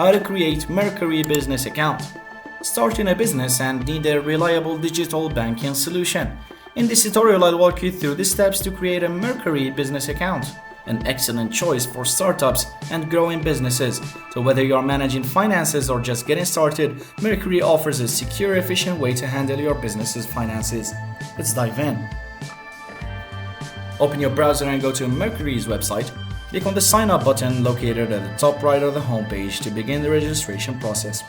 how to create Mercury business account. Starting a business and need a reliable digital banking solution. In this tutorial, I'll walk you through the steps to create a Mercury business account. An excellent choice for startups and growing businesses. So whether you're managing finances or just getting started, Mercury offers a secure, efficient way to handle your business's finances. Let's dive in. Open your browser and go to Mercury's website. Click on the sign up button located at the top right of the homepage to begin the registration process.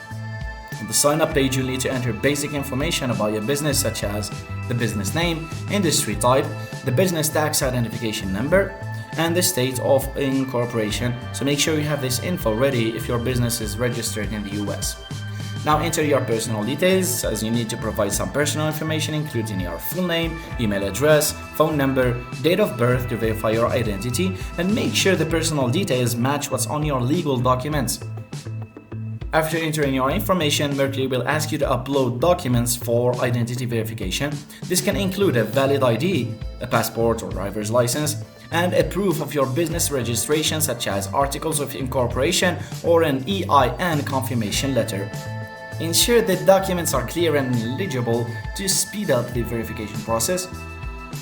On the sign up page, you'll need to enter basic information about your business such as the business name, industry type, the business tax identification number, and the state of incorporation. So make sure you have this info ready if your business is registered in the US. Now enter your personal details, as you need to provide some personal information including your full name, email address, phone number, date of birth to verify your identity, and make sure the personal details match what's on your legal documents. After entering your information, Mercury will ask you to upload documents for identity verification. This can include a valid ID, a passport or driver's license, and a proof of your business registration such as articles of incorporation or an EIN confirmation letter. Ensure the documents are clear and legible to speed up the verification process.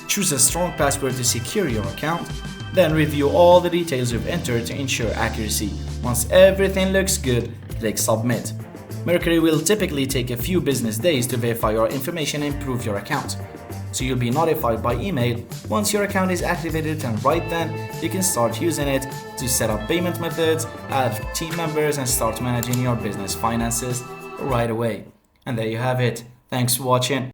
Choose a strong password to secure your account. Then review all the details you've entered to ensure accuracy. Once everything looks good, click Submit. Mercury will typically take a few business days to verify your information and improve your account. So you'll be notified by email once your account is activated, and right then you can start using it to set up payment methods, add team members, and start managing your business finances right away. And there you have it. Thanks for watching.